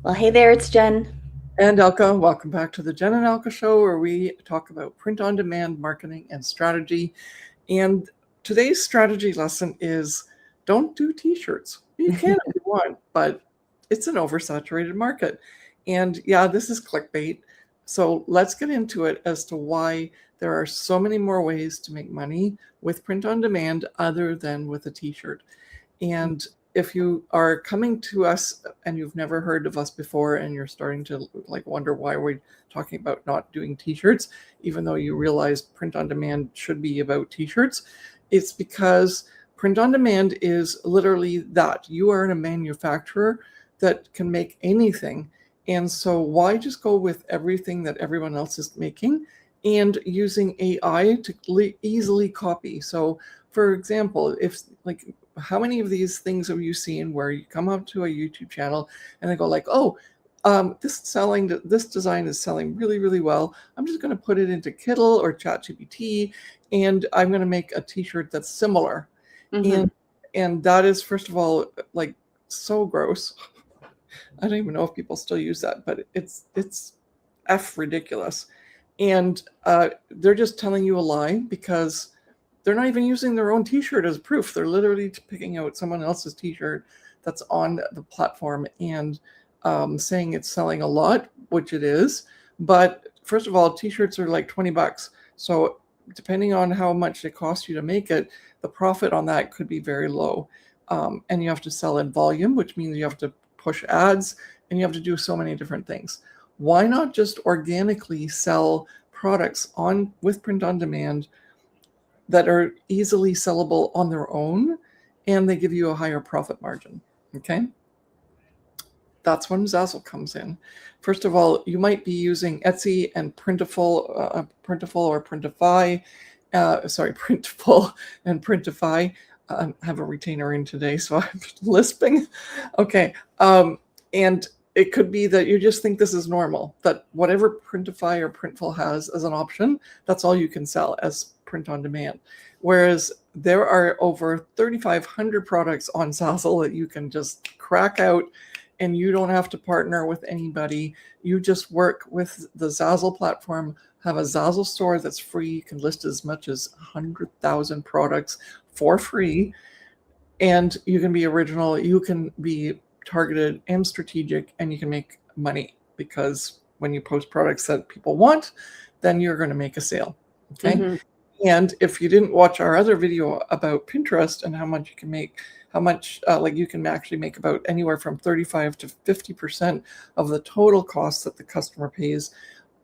Well, hey there, it's Jen. And Elke, welcome back to the Jen and Elke Show, where we talk about print-on-demand marketing and strategy. And today's strategy lesson is don't do t-shirts. You can if you want, but it's an oversaturated market. And yeah, this is clickbait. So let's get into it as to why there are so many more ways to make money with print-on-demand other than with a t-shirt. And if you are coming to us and you've never heard of us before and you're starting to wonder why we're talking about not doing t-shirts, even though you realize print on demand should be about t-shirts, it's because print on demand is literally that. You are a manufacturer that can make anything. And so why just go with everything that everyone else is making and using AI to easily copy? So for example, if how many of these things have you seen where you come up to a YouTube channel and they go this design is selling really, really well. I'm just going to put it into Kittle or ChatGPT, and I'm going to make a t-shirt that's similar. Mm-hmm. And that is, first of all, so gross. I don't even know if people still use that, but it's ridiculous. And they're just telling you a lie because they're not even using their own t-shirt as proof. They're literally picking out someone else's t-shirt that's on the platform and saying it's selling a lot, which it is. But first of all, t-shirts are like $20. So depending on how much it costs you to make it, the profit on that could be very low. And you have to sell in volume, which means you have to push ads and you have to do so many different things. Why not just organically sell products with print on demand that are easily sellable on their own, and they give you a higher profit margin? Okay, that's when Zazzle comes in. First of all, you might be using Etsy and Printful or Printify. Printful and Printify. I have a retainer in today, so I'm lisping. Okay, and it could be that you just think this is normal, that whatever Printify or Printful has as an option, that's all you can sell as print on demand. Whereas there are over 3,500 products on Zazzle that you can just crack out, and you don't have to partner with anybody. You just work with the Zazzle platform, have a Zazzle store that's free. You can list as much as 100,000 products for free, and you can be original. You can be targeted and strategic, and you can make money because when you post products that people want, then you're going to make a sale. Okay. Mm-hmm. And if you didn't watch our other video about Pinterest and how much you can make, you can actually make about anywhere from 35 to 50% of the total cost that the customer pays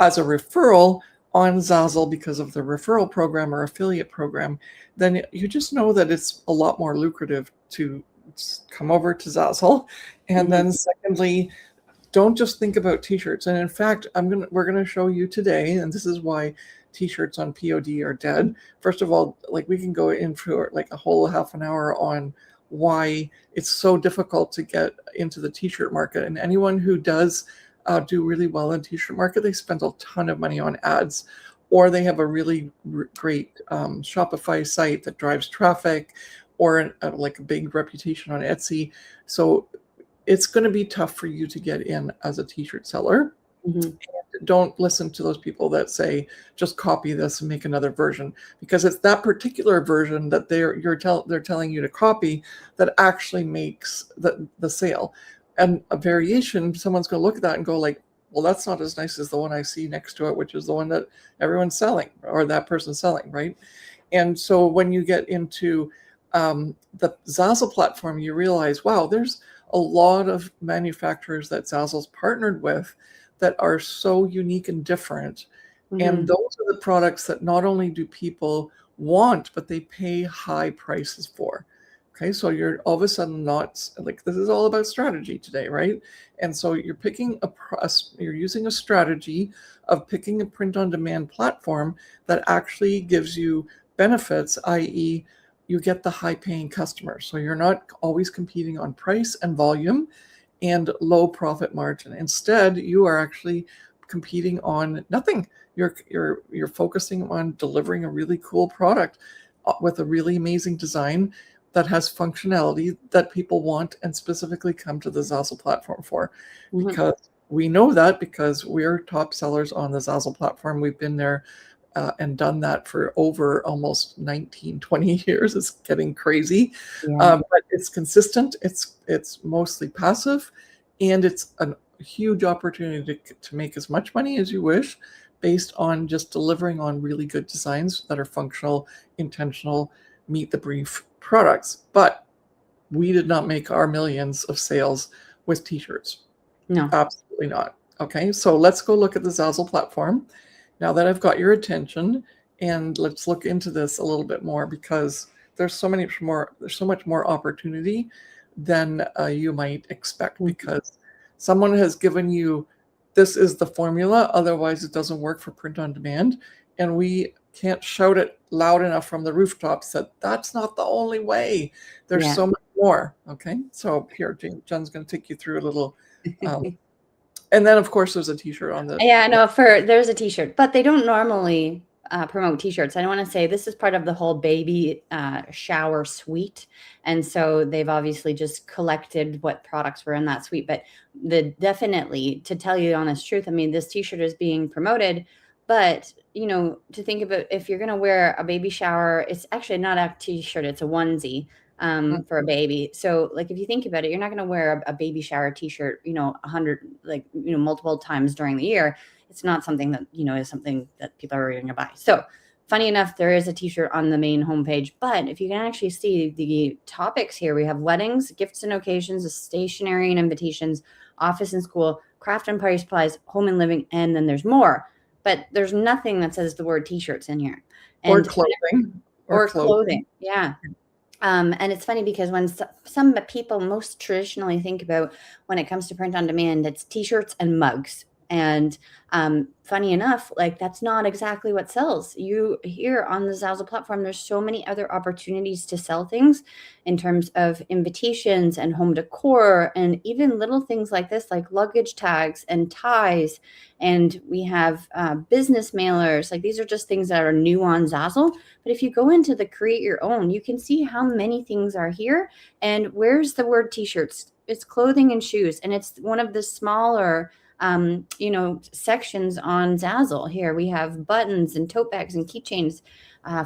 as a referral on Zazzle because of the referral program or affiliate program, then you just know that it's a lot more lucrative to come over to Zazzle. And Mm-hmm. then secondly, don't just think about t-shirts. And in fact, we're gonna show you today, and this is why t-shirts on POD are dead. First of all, we can go in for a whole half an hour on why it's so difficult to get into the t-shirt market. And anyone who does do really well in t-shirt market, they spend a ton of money on ads, or they have a really great Shopify site that drives traffic, or a big reputation on Etsy. So it's going to be tough for you to get in as a t-shirt seller. Mm-hmm. And don't listen to those people that say just copy this and make another version, because it's that particular version that they're telling you to copy that actually makes the sale. And a variation, someone's going to look at that and go well, that's not as nice as the one I see next to it, which is the one that everyone's selling or that person's selling, right? And so when you get into the Zazzle platform, you realize, wow, there's a lot of manufacturers that Zazzle's partnered with that are so unique and different. Mm-hmm. And those are the products that not only do people want, but they pay high prices for. Okay, so you're all of a sudden not this is all about strategy today, right? And so you're picking you're using a strategy of picking a print-on-demand platform that actually gives you benefits, i.e., you get the high-paying customers. So you're not always competing on price and volume and low profit margin. Instead, you are actually competing on nothing. You're focusing on delivering a really cool product with a really amazing design that has functionality that people want and specifically come to the Zazzle platform for. Because we know that because we're top sellers on the Zazzle platform. We've been there and done that for over almost 19, 20 years. It's getting crazy. But it's consistent. It's mostly passive, and it's a huge opportunity to make as much money as you wish based on just delivering on really good designs that are functional, intentional, meet the brief products. But we did not make our millions of sales with t-shirts. No. Absolutely not. Okay, so let's go look at the Zazzle platform. Now that I've got your attention, and let's look into this a little bit more, because there's so much more opportunity than you might expect, because someone has given you, this is the formula, otherwise it doesn't work for print on demand. And we can't shout it loud enough from the rooftops that that's not the only way. There's so much more. Okay, so here, Jen's going to take you through a little, and then of course there's a t-shirt on the. Yeah, no, there's a t-shirt, but they don't normally promote t-shirts. I want to say this is part of the whole baby shower suite. And so they've obviously just collected what products were in that suite. But definitely, to tell you the honest truth, I mean, this t-shirt is being promoted, but to think about, if you're going to wear a baby shower, it's actually not a t-shirt, it's a onesie for a baby. So like, if you think about it, you're not going to wear a baby shower t-shirt, 100, multiple times during the year. It's not something that, is something that people are going to buy. So funny enough, there is a t-shirt on the main homepage, but if you can actually see the topics here, we have weddings, gifts and occasions, stationery and invitations, office and school, craft and party supplies, home and living, and then there's more. But there's nothing that says the word t-shirts in here. Or clothing. Or clothing. Yeah. And it's funny because when some people most traditionally think about when it comes to print on demand, it's t-shirts and mugs. And funny enough, like, that's not exactly what sells. You here on the Zazzle platform, there's so many other opportunities to sell things in terms of invitations and home decor, and even little things like this, like luggage tags and ties. And we have business mailers. Like, these are just things that are new on Zazzle. But if you go into the create your own, you can see how many things are here. And where's the word t-shirts? It's clothing and shoes. And it's one of the smaller sections on Zazzle. Here we have buttons and tote bags and keychains,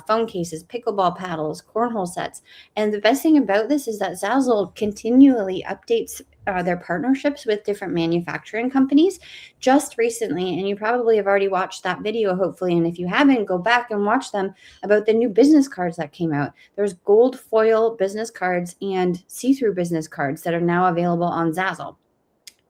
phone cases, pickleball paddles, cornhole sets. And the best thing about this is that Zazzle continually updates their partnerships with different manufacturing companies. Just recently, and you probably have already watched that video, hopefully, and if you haven't, go back and watch them, about the new business cards that came out. There's gold foil business cards and see-through business cards that are now available on Zazzle.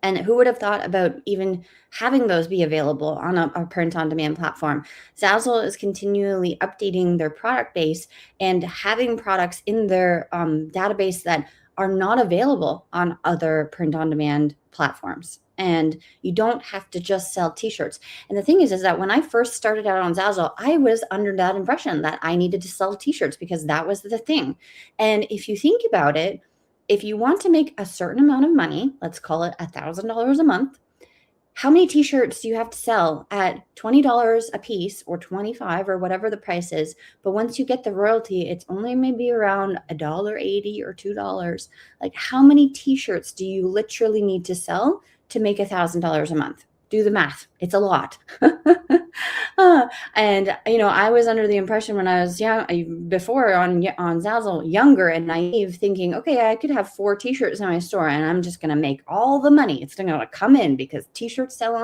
And who would have thought about even having those be available on a print-on-demand platform? Zazzle is continually updating their product base and having products in their database that are not available on other print-on-demand platforms. And you don't have to just sell t-shirts. And the thing is that when I first started out on Zazzle, I was under that impression that I needed to sell t-shirts because that was the thing. And if you think about it, if you want to make a certain amount of money, let's call it $1,000 a month, how many t-shirts do you have to sell at $20 a piece, or $25, or whatever the price is? But once you get the royalty, it's only maybe around $1.80 or $2. Like, how many t-shirts do you literally need to sell to make $1,000 a month? Do the math. It's a lot. And I was under the impression when I was young, before on Zazzle, younger and naive, thinking, okay, I could have 4 t-shirts in my store and I'm just going to make all the money. It's going to come in because t-shirts sell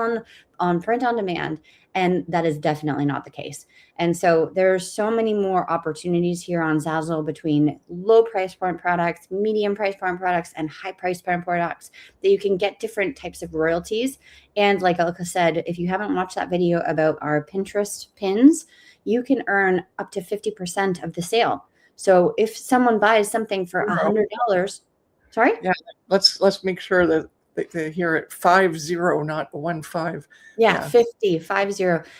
on print on demand. And that is definitely not the case. And so there's so many more opportunities here on Zazzle between low price point products, medium price point products, and high price point products that you can get different types of royalties. And like Elke said, if you haven't watched that video about our Pinterest pins, you can earn up to 50% of the sale. So if someone buys something for $100, sorry? Yeah, let's make sure that they hear it 50, not 15. Yeah, 50.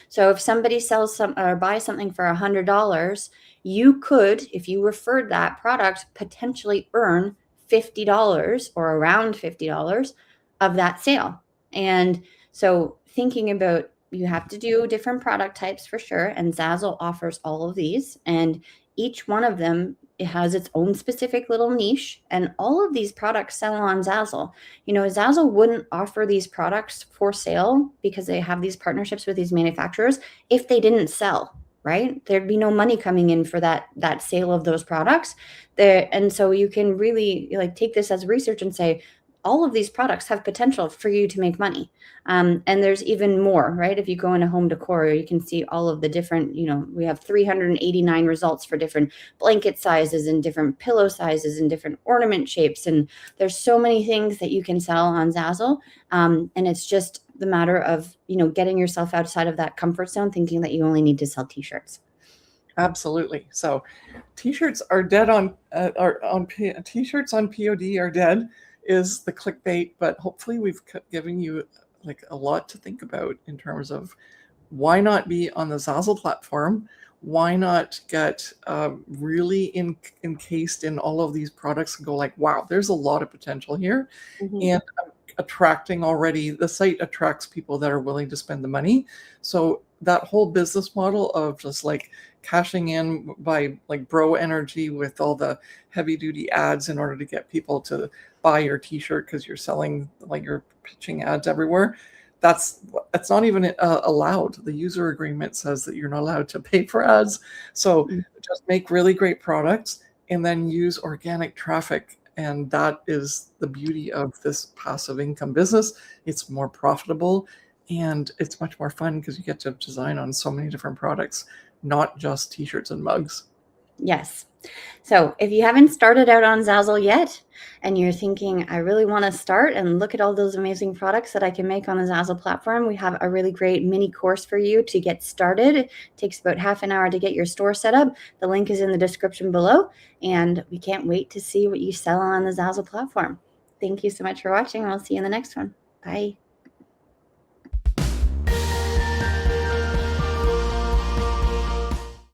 So if somebody sells or buys something for $100, you could, if you referred that product, potentially earn $50 or around $50 of that sale. And so thinking about, you have to do different product types for sure. And Zazzle offers all of these, and each one of them it has its own specific little niche, and all of these products sell on Zazzle. You know, Zazzle wouldn't offer these products for sale because they have these partnerships with these manufacturers if they didn't sell, right? There'd be no money coming in for that sale of those products there. And so you can really like take this as research and say, all of these products have potential for you to make money. And there's even more, right? If you go into home decor, you can see all of the different, you know, we have 389 results for different blanket sizes and different pillow sizes and different ornament shapes. And there's so many things that you can sell on Zazzle. And it's just the matter of, you know, getting yourself outside of that comfort zone, thinking that you only need to sell t-shirts. Absolutely. So t-shirts are dead on t-shirts on POD are dead is the clickbait, but hopefully we've given you like a lot to think about in terms of why not be on the Zazzle platform? Why not get really encased in all of these products and go like, wow, there's a lot of potential here. And attracting already, the site attracts people that are willing to spend the money. So that whole business model of just like cashing in by like bro energy with all the heavy duty ads in order to get people to buy your t-shirt because you're selling, like you're pitching ads everywhere, that's not even allowed. The user agreement says that you're not allowed to pay for ads. So just make really great products and then use organic traffic. And that is the beauty of this passive income business. It's more profitable and it's much more fun because you get to design on so many different products, not just t-shirts and mugs. Yes. So if you haven't started out on Zazzle yet, and you're thinking, I really want to start and look at all those amazing products that I can make on the Zazzle platform, we have a really great mini course for you to get started. It takes about half an hour to get your store set up. The link is in the description below, and we can't wait to see what you sell on the Zazzle platform. Thank you so much for watching, and we'll see you in the next one. Bye.